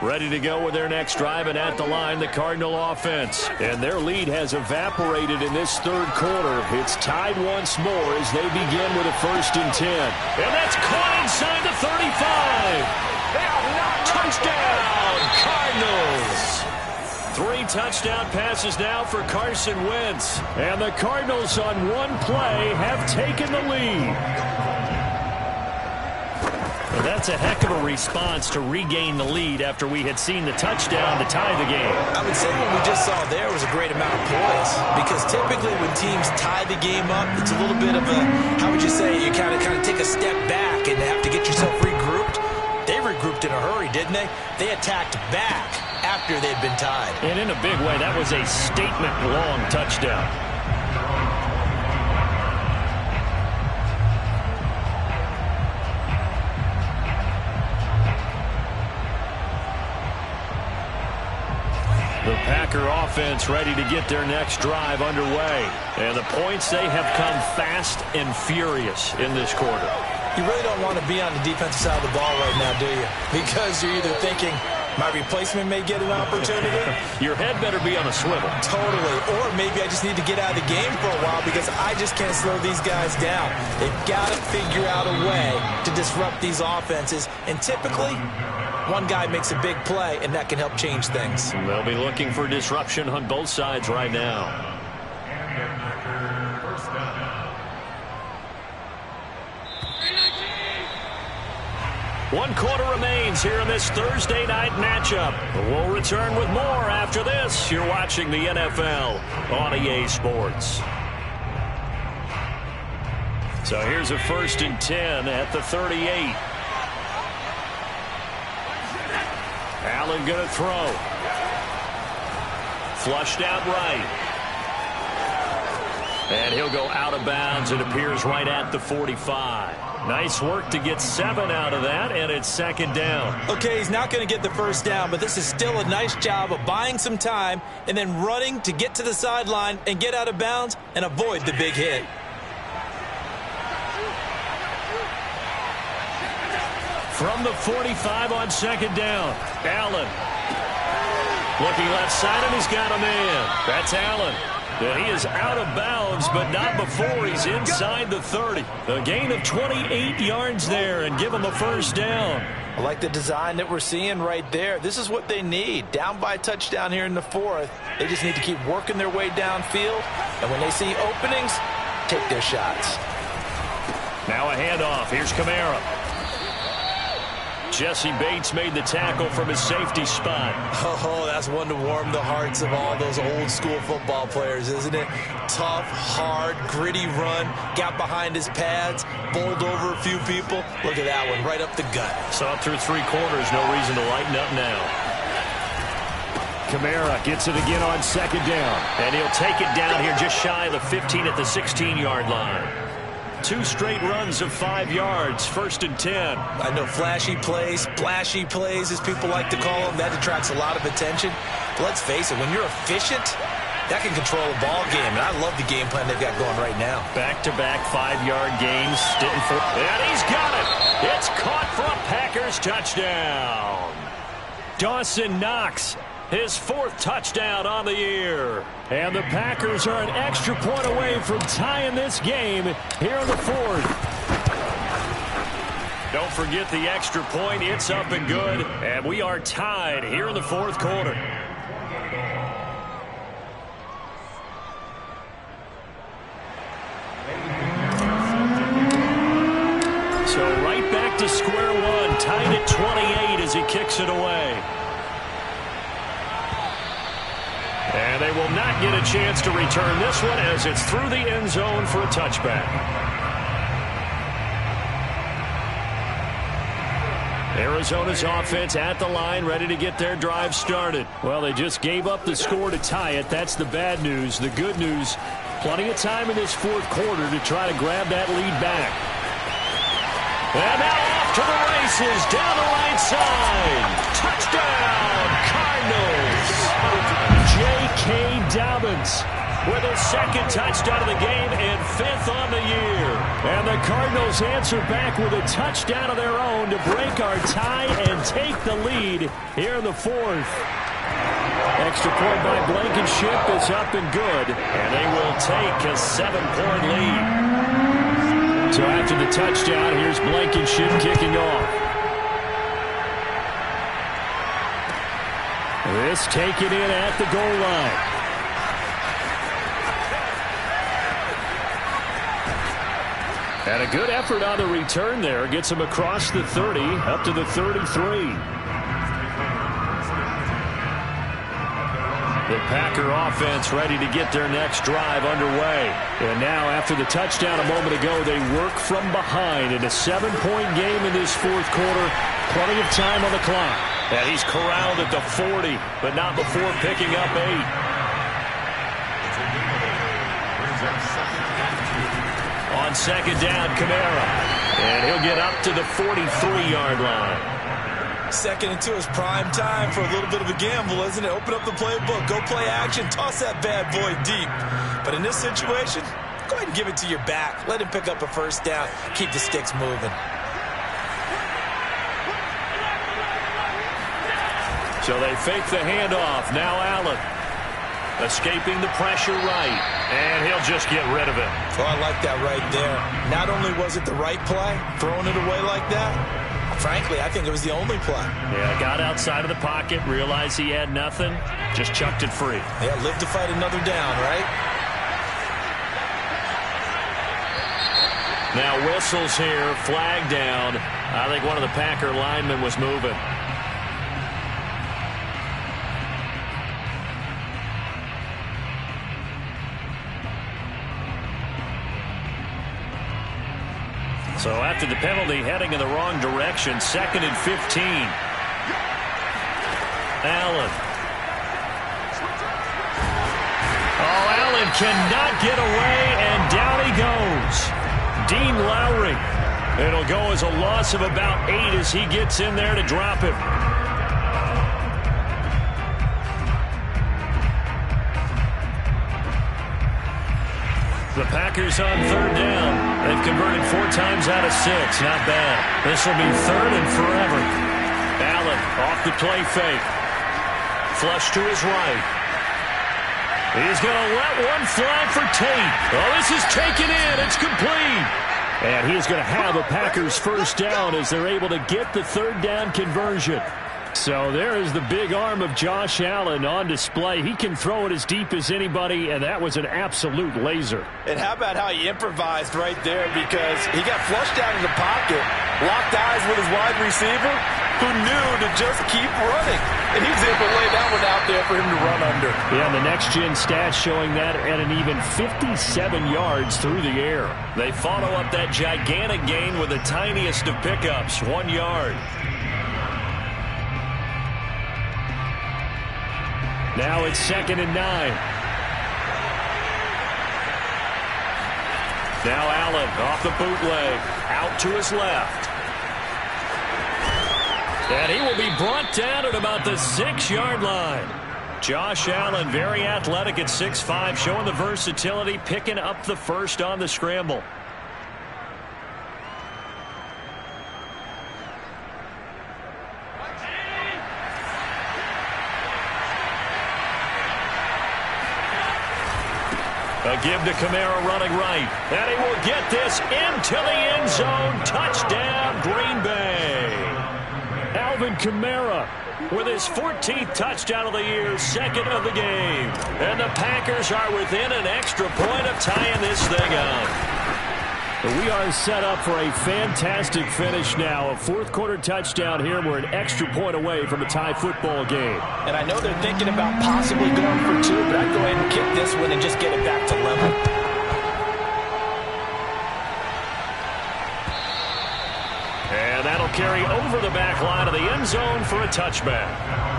Ready to go with their next drive, and at the line, the Cardinal offense. And their lead has evaporated in this 3rd quarter. It's tied once more as they begin with a 1st and 10. And that's caught inside the 35. Touchdown, Cardinals. 3 touchdown passes now for Carson Wentz. And the Cardinals on one play have taken the lead. Well, that's a heck of a response to regain the lead after we had seen the touchdown to tie the game. I would say what we just saw there was a great amount of poise, because typically when teams tie the game up, it's a little bit of a, how would you say, you kind of take a step back and have to get yourself regrouped. They regrouped in a hurry, didn't they? They attacked back after they'd been tied. And in a big way, that was a statement-long touchdown. The Packer offense ready to get their next drive underway. And the points, they have come fast and furious in this quarter. You really don't want to be on the defensive side of the ball right now, do you? Because you're either thinking, my replacement may get an opportunity. Your head better be on a swivel. Totally. Or maybe I just need to get out of the game for a while because I just can't slow these guys down. They've got to figure out a way to disrupt these offenses. And typically, one guy makes a big play, and that can help change things. They'll be looking for disruption on both sides right now. One quarter remains here in this Thursday night matchup. We'll return with more after this. You're watching the NFL on EA Sports. So here's a 1st and 10 at the 38. Allen going to throw. Flushed out right. And he'll go out of bounds. It appears right at the 45. Nice work to get 7 out of that, and it's 2nd down. Okay, he's not going to get the 1st down, but this is still a nice job of buying some time and then running to get to the sideline and get out of bounds and avoid the big hit. From the 45 on 2nd down, Allen. Looking left side, and he's got a man. That's Allen. He is out of bounds, but not before he's inside the 30. A gain of 28 yards there, and give him a 1st down. I like the design that we're seeing right there. This is what they need. Down by a touchdown here in the 4th. They just need to keep working their way downfield, and when they see openings, take their shots. Now a handoff. Here's Kamara. Jesse Bates made the tackle from his safety spot. Oh, that's one to warm the hearts of all those old school football players, isn't it? Tough, hard, gritty run, got behind his pads, bowled over a few people. Look at that one, right up the gut. So up through 3 quarters, no reason to lighten up now. Kamara gets it again on 2nd down. And he'll take it down here just shy of the 15 at the 16-yard line. 2 straight runs of 5 yards, 1st and 10. I know flashy plays, splashy plays, as people like to call them, that attracts a lot of attention. But let's face it, when you're efficient, that can control a ball game. And I love the game plan they've got going right now. Back-to-back 5-yard gains. And he's got it. It's caught for a Packers touchdown. Dawson Knox, his 4th touchdown on the year. And the Packers are an extra point away from tying this game here in the 4th. Don't forget the extra point. It's up and good. And we are tied here in the 4th quarter. So right back to square one. Tied at 28 as he kicks it away. And they will not get a chance to return this one as it's through the end zone for a touchback. Arizona's offense at the line, ready to get their drive started. Well, they just gave up the score to tie it. That's the bad news. The good news, plenty of time in this 4th quarter to try to grab that lead back. And now off to the races, down the right side. Touchdown, Cardinals. J.K. Dobbins with his 2nd touchdown of the game and 5th on the year. And the Cardinals answer back with a touchdown of their own to break our tie and take the lead here in the 4th. Extra point by Blankenship is up and good, and they will take a 7-point lead. So after the touchdown, here's Blankenship kicking off. This taken in at the goal line. And a good effort on the return there. Gets him across the 30, up to the 33. The Packer offense ready to get their next drive underway. And now after the touchdown a moment ago, they work from behind in a 7-point game in this 4th quarter. Plenty of time on the clock. And he's corralled at the 40, but not before picking up 8. On 2nd down, Kamara. And he'll get up to the 43-yard line. 2nd and 2 is prime time for a little bit of a gamble, isn't it? Open up the playbook, go play action, toss that bad boy deep. But in this situation, go ahead and give it to your back. Let him pick up a 1st down. Keep the sticks moving. So they fake the handoff. Now Allen. Escaping the pressure right. And he'll just get rid of it. Oh, I like that right there. Not only was it the right play, throwing it away like that, frankly, I think it was the only play. Yeah, got outside of the pocket, realized he had nothing, just chucked it free. Yeah, live to fight another down, right? Now whistles here, flag down. I think one of the Packer linemen was moving. So after the penalty, heading in the wrong direction, 2nd and 15. Allen. Oh, Allen cannot get away, and down he goes. Dean Lowry. It'll go as a loss of about 8 as he gets in there to drop him. The Packers on 3rd down. They've converted 4 times out of 6. Not bad. This will be 3rd and forever. Allen off the play fake. Flush to his right. He's going to let one fly for Tate. Oh, this is taken in. It's complete. And he's going to have a Packers 1st down as they're able to get the 3rd down conversion. So there is the big arm of Josh Allen on display. He can throw it as deep as anybody, and that was an absolute laser. And how about how he improvised right there, because he got flushed out of the pocket, locked eyes with his wide receiver, who knew to just keep running. And he was able to lay that one out there for him to run under. Yeah, and the next-gen stats showing that at an even 57 yards through the air. They follow up that gigantic gain with the tiniest of pickups, 1 yard. Now it's 2nd and 9. Now Allen off the bootleg, out to his left. And he will be brought down at about the 6-yard line. Josh Allen, very athletic at 6'5", showing the versatility, picking up the 1st on the scramble. A give to Kamara running right. And he will get this into the end zone. Touchdown, Green Bay. Alvin Kamara with his 14th touchdown of the year, second of the game. And the Packers are within an extra point of tying this thing up. We are set up for a fantastic finish now. A fourth-quarter touchdown here. We're an extra point away from a tie football game. And I know they're thinking about possibly going for two, but I'd go ahead and kick this one and just get it back to level. And that'll carry over the back line of the end zone for a touchback.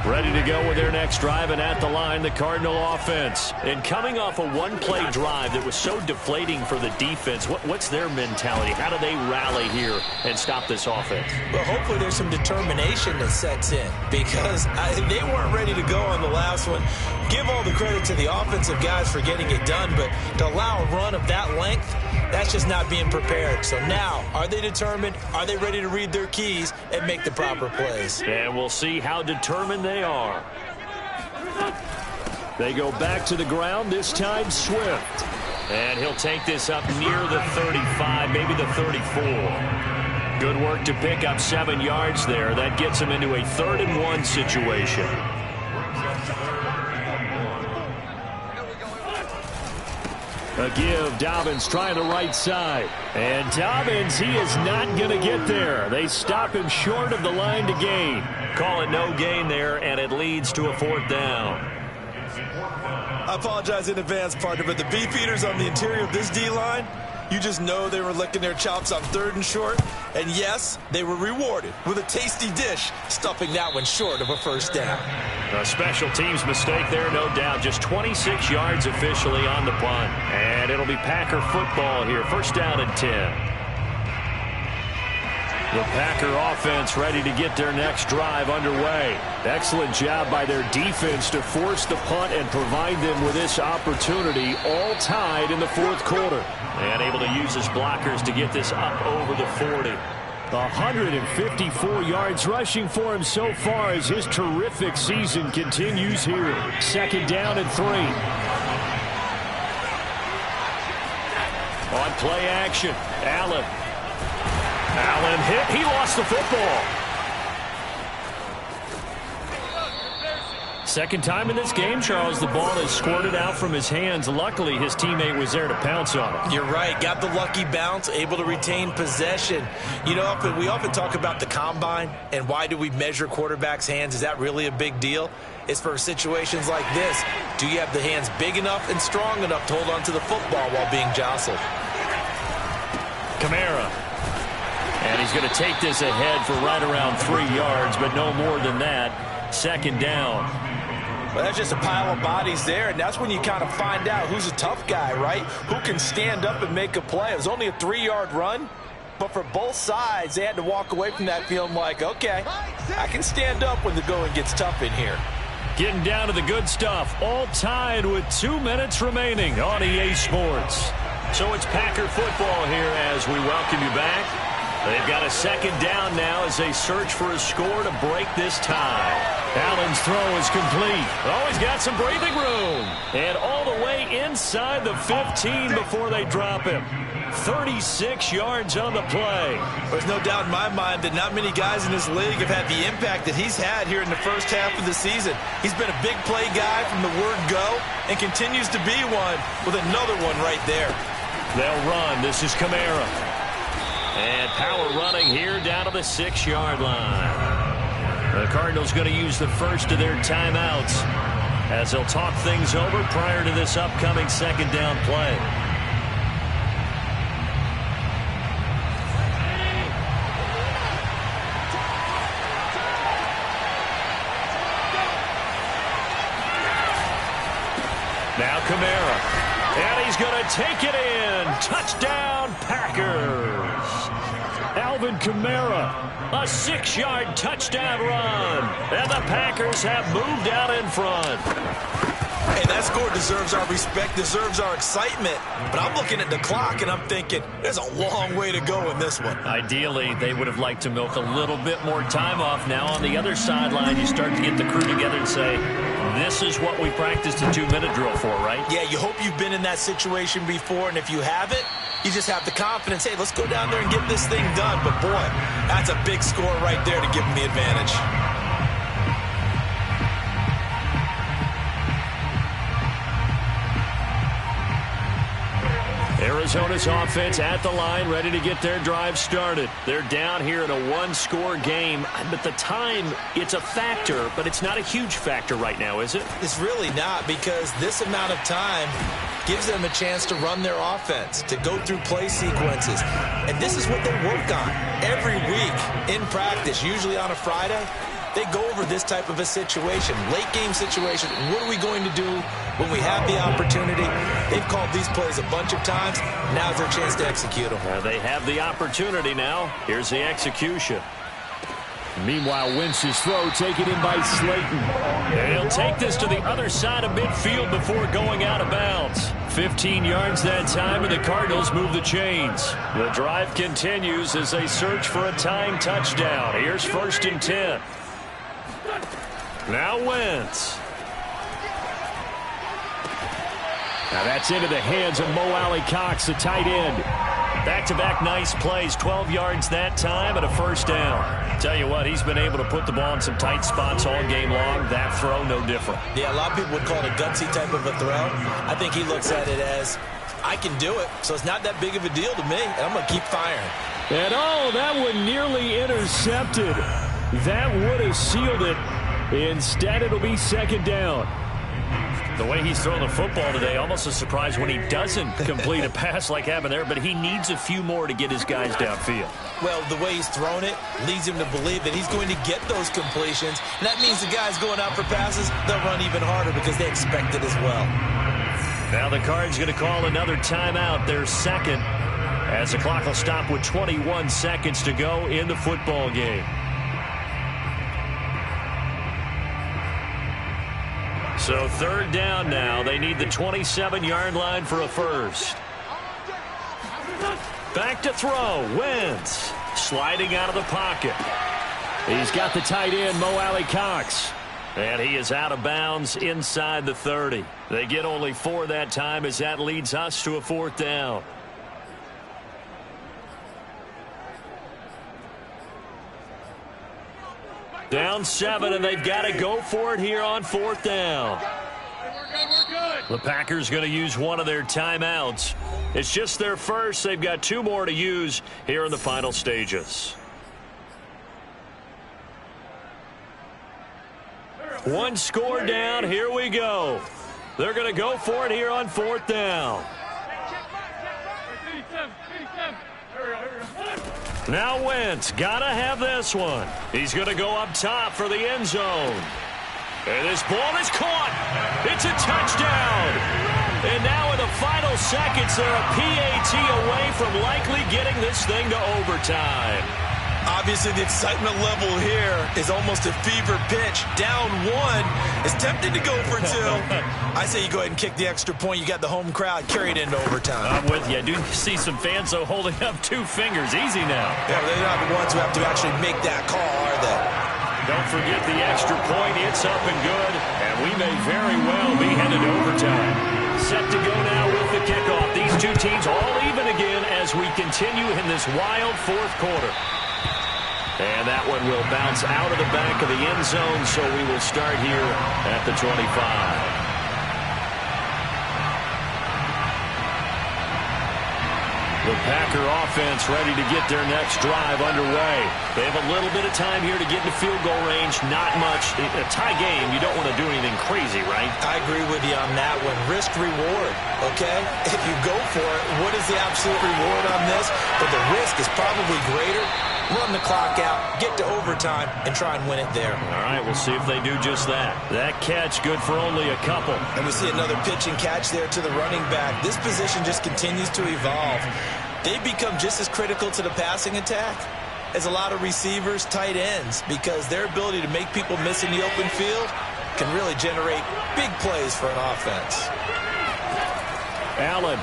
Ready to go with their next drive, and at the line, the Cardinal offense. And coming off a one-play drive that was so deflating for the defense, what's their mentality? How do they rally here and stop this offense? Well, hopefully there's some determination that sets in, because they weren't ready to go on the last one. Give all the credit to the offensive guys for getting it done, but to allow a run of that length, that's just not being prepared. So now, are they determined? Are they ready to read their keys and make the proper plays? And we'll see how determined they are. They go back to the ground, this time Swift. And he'll take this up near the 35, maybe the 34. Good work to pick up 7 yards there. That gets him into a 3rd-and-1 situation. A give, Dobbins trying the right side. And Dobbins, he is not going to get there. They stop him short of the line to gain. Call it no gain there, and it leads to a 4th down. I apologize in advance, partner, but the beef eaters on the interior of this D-line, you just know they were licking their chops on 3rd and short. And yes, they were rewarded with a tasty dish, stuffing that one short of a 1st down. A special teams mistake there, no doubt. Just 26 yards officially on the punt. And it'll be Packer football here. 1st down and 10. The Packer offense ready to get their next drive underway. Excellent job by their defense to force the punt and provide them with this opportunity, all tied in the 4th quarter. And able to use his blockers to get this up over the 40. 154 yards rushing for him so far as his terrific season continues here. 2nd down and 3. On play action, Allen hit. He lost the football. 2nd time in this game, Charles, the ball is squirted out from his hands. Luckily, his teammate was there to pounce on it. You're right. Got the lucky bounce, able to retain possession. You know, we often talk about the combine and why do we measure quarterbacks' hands. Is that really a big deal? It's for situations like this. Do you have the hands big enough and strong enough to hold on to the football while being jostled? Kamara. And he's going to take this ahead for right around 3 yards, but no more than that. 2nd down. Well, that's just a pile of bodies there, and that's when you kind of find out who's a tough guy, right? Who can stand up and make a play. It was only a 3-yard run, but for both sides, they had to walk away from that feeling like, okay, I can stand up when the going gets tough in here. Getting down to the good stuff, all tied with 2 minutes remaining on EA Sports. So it's Packer football here as we welcome you back. They've got a 2nd down now as they search for a score to break this tie. Allen's throw is complete. Oh, he's got some breathing room. And all the way inside the 15 before they drop him. 36 yards on the play. There's no doubt in my mind that not many guys in this league have had the impact that he's had here in the 1st half of the season. He's been a big play guy from the word go and continues to be one with another one right there. They'll run. This is Kamara. And power running here down to the 6-yard line. The Cardinals going to use the first of their timeouts as they'll talk things over prior to this upcoming 2nd down play. Now Kamara. And he's going to take it in. Touchdown, Packers. Alvin Kamara, a 6-yard touchdown run. And the Packers have moved out in front. And that score deserves our respect, deserves our excitement. But I'm looking at the clock, and I'm thinking, there's a long way to go in this one. Ideally, they would have liked to milk a little bit more time off. Now on the other sideline, you start to get the crew together and say, this is what we practiced a 2-minute drill for, right? Yeah, you hope you've been in that situation before, and if you haven't, you just have the confidence, hey, let's go down there and get this thing done. But, boy, that's a big score right there to give them the advantage. Arizona's offense at the line, ready to get their drive started. They're down here in a one-score game, but the time, it's a factor, but it's not a huge factor right now, is it? It's really not, because this amount of time gives them a chance to run their offense, to go through play sequences. And this is what they work on every week in practice, usually on a Friday. They go over this type of a situation, late game situation. What are we going to do when we have the opportunity? They've called these plays a bunch of times. Now's their chance to execute them. They have the opportunity now. Here's the execution. Meanwhile, Wentz's throw taken in by Slayton. And he'll take this to the other side of midfield before going out of bounds. 15 yards that time, and the Cardinals move the chains. The drive continues as they search for a tying touchdown. Here's 1st and 10. Now Wentz. Now that's into the hands of Mloa Cox, the tight end. Back-to-back nice plays, 12 yards that time and a 1st down. Tell you what, he's been able to put the ball in some tight spots all game long. That throw, no different. Yeah, a lot of people would call it a gutsy type of a throw. I think he looks at it as, I can do it, so it's not that big of a deal to me, and I'm going to keep firing. And oh, that one nearly intercepted. That would have sealed it. Instead, it'll be 2nd down. The way he's throwing the football today, almost a surprise when he doesn't complete a pass like happened there, but he needs a few more to get his guys downfield. Well, the way he's thrown it leads him to believe that he's going to get those completions, and that means the guys going out for passes, they'll run even harder because they expect it as well. Now the Cards going to call another timeout, their 2nd, as the clock will stop with 21 seconds to go in the football game. So 3rd down now. They need the 27-yard line for a 1st. Back to throw. Wentz sliding out of the pocket. He's got the tight end, Mloa Cox. And he is out of bounds inside the 30. They get only 4 that time as that leads us to a 4th down. Down 7, and they've got to go for it here on 4th down. The Packers going to use one of their timeouts. It's just their first. They've got 2 more to use here in the final stages. 1 score down. Here we go. They're going to go for it here on 4th down. Now Wentz, gotta have this one. He's going to go up top for the end zone. And this ball is caught. It's a touchdown. And now in the final seconds, they're a PAT away from likely getting this thing to overtime. Obviously, the excitement level here is almost a fever pitch. Down 1. It's tempted to go for 2. I say you go ahead and kick the extra point. You got the home crowd. Carry it into overtime. I'm with you. I do see some fans, though, holding up 2 fingers. Easy now. Yeah, they're not the ones who have to actually make that call, are they? Don't forget the extra point. It's up and good. And we may very well be headed to overtime. Set to go now with the kickoff. These 2 teams all even again as we continue in this wild 4th quarter. And that one will bounce out of the back of the end zone, so we will start here at the 25. The Packer offense ready to get their next drive underway. They have a little bit of time here to get into field goal range. Not much. In a tie game, you don't want to do anything crazy, right? I agree with you on that one. Risk reward, okay? If you go for it, what is the absolute reward on this? But the risk is probably greater. Run the clock out, get to overtime, and try and win it there. All right, we'll see if they do just that. That catch good for only a couple. And we see another pitch and catch there to the running back. This position just continues to evolve. They become just as critical to the passing attack is a lot of receivers, tight ends, because their ability to make people miss in the open field can really generate big plays for an offense. Allen.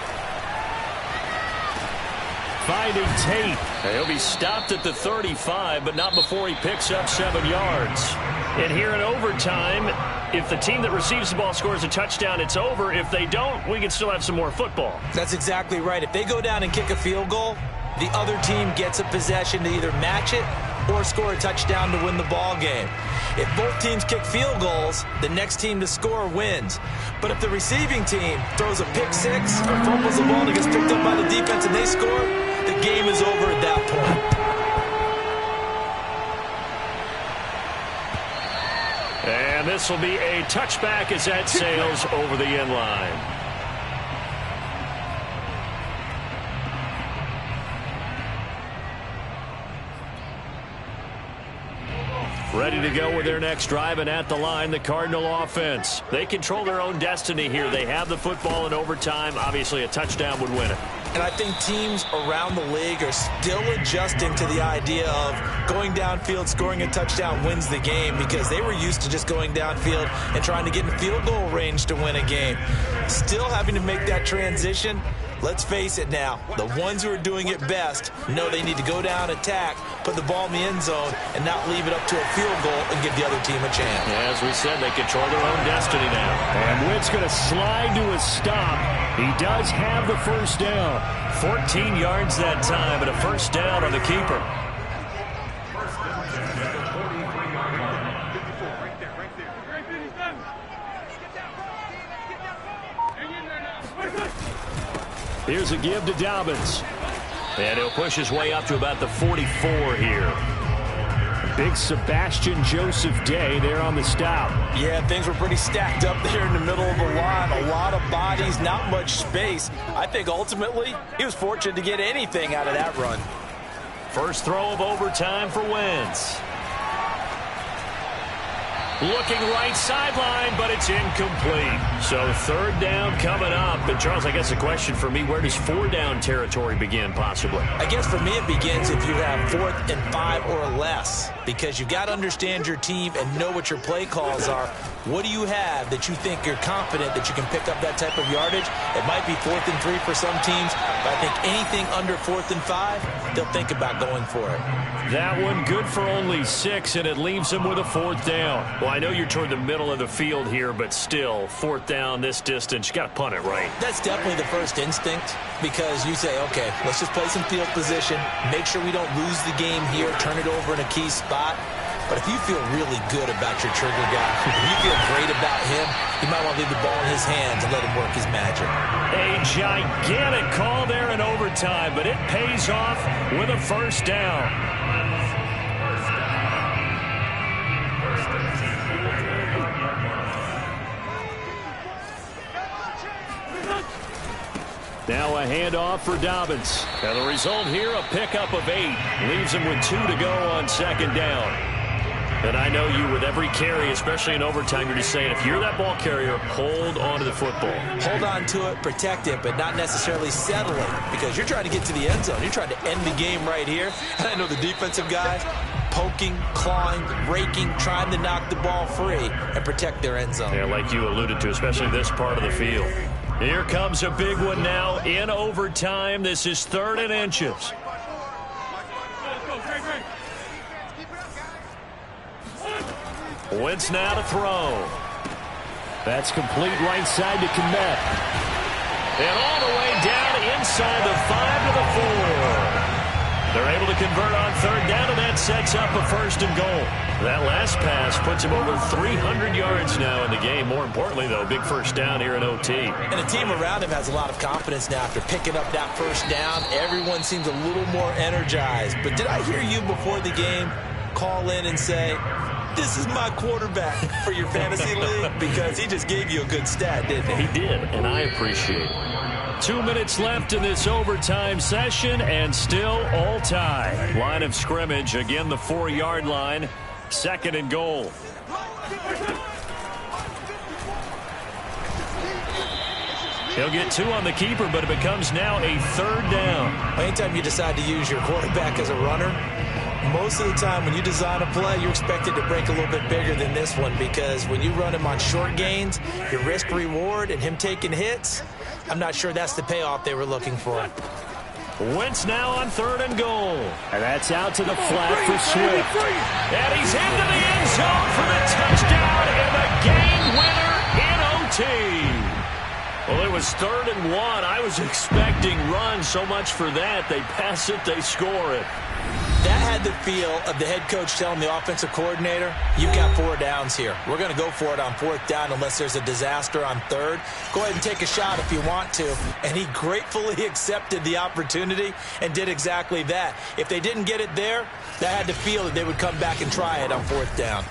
Finding Tate. He'll be stopped at the 35, but not before he picks up 7 yards. And here in overtime, if the team that receives the ball scores a touchdown, it's over. If they don't, we can still have some more football. That's exactly right. If they go down and kick a field goal, the other team gets a possession to either match it or score a touchdown to win the ball game. If both teams kick field goals, the next team to score wins. But if the receiving team throws a pick six or fumbles the ball that gets picked up by the defense and they score, the game is over at that point. And this will be a touchback as that sails over the end line. Ready to go with their next drive, and at the line, the Cardinal offense. They control their own destiny here. They have the football in overtime. Obviously, a touchdown would win it. And I think teams around the league are still adjusting to the idea of going downfield, scoring a touchdown wins the game, because they were used to just going downfield and trying to get in field goal range to win a game. Still having to make that transition. Let's face it now, the ones who are doing it best know they need to go down, attack, put the ball in the end zone, and not leave it up to a field goal and give the other team a chance. As we said, they control their own destiny now. And Witt's going to slide to a stop. He does have the first down. 14 yards that time, and a first down on the keeper. Here's a give to Dobbins. And he'll push his way up to about the 44 here. Big Sebastian Joseph Day there on the stop. Yeah, things were pretty stacked up there in the middle of the line. A lot of bodies, not much space. I think ultimately he was fortunate to get anything out of that run. First throw of overtime for Wentz. Looking right sideline, but it's incomplete. So third down coming up. And Charles, I guess the question for me, where does 4 down territory begin possibly? I guess for me it begins if you have 4th and 5 or less, because you've got to understand your team and know what your play calls are. What do you have that you think you're confident that you can pick up that type of yardage? It might be 4th and 3 for some teams, but I think anything under 4th and 5, they'll think about going for it. That one good for only 6, and it leaves them with a 4th down. Well, I know you're toward the middle of the field here, but still, 4th down this distance, you got to punt it right. That's definitely the first instinct, because you say, okay, let's just play some field position, make sure we don't lose the game here, turn it over in a key spot. But if you feel really good about your trigger guy, if you feel great about him, you might want to leave the ball in his hands and let him work his magic. A gigantic call there in overtime, but it pays off with a first down. Now a handoff for Dobbins. And the result here, a pickup of 8. Leaves him with 2 to go on second down. And I know you, with every carry, especially in overtime, you're just saying, if you're that ball carrier, hold on to the football. Hold on to it, protect it, but not necessarily settle it, because you're trying to get to the end zone. You're trying to end the game right here. And I know the defensive guys poking, clawing, raking, trying to knock the ball free and protect their end zone. Yeah, like you alluded to, especially this part of the field. Here comes a big one now in overtime. This is 3rd and inches. Wentz now to throw. That's complete right side to Kmet. And all the way down inside the 5 to the 4. They're able to convert on 3rd down, and that sets up a 1st and goal. That last pass puts him over 300 yards now in the game. More importantly, though, big first down here in OT. And the team around him has a lot of confidence now after picking up that first down. Everyone seems a little more energized. But did I hear you before the game call in and say, this is my quarterback for your fantasy league? Because he just gave you a good stat, didn't he? He did, and I appreciate it. 2 minutes left in this overtime session, and still all tied. Line of scrimmage, again the 4-yard line. 2nd and goal. He'll get 2 on the keeper, but it becomes now a 3rd down. Anytime you decide to use your quarterback as a runner, Most of the time when you design a play, you're expected to break a little bit bigger than this one, because when you run him on short gains, your risk reward and him taking hits, I'm not sure that's the payoff they were looking for. Wentz now on 3rd and goal. And that's out to the flat for Swift. And he's into the end zone for the touchdown and the game winner in OT. Well, it was 3rd and 1. I was expecting runs. So much for that. They pass it, they score it. That had the feel of the head coach telling the offensive coordinator, you've got 4 downs here. We're going to go for it on 4th down unless there's a disaster on 3rd. Go ahead and take a shot if you want to. And he gratefully accepted the opportunity and did exactly that. If they didn't get it there, that had the feel that they would come back and try it on 4th down.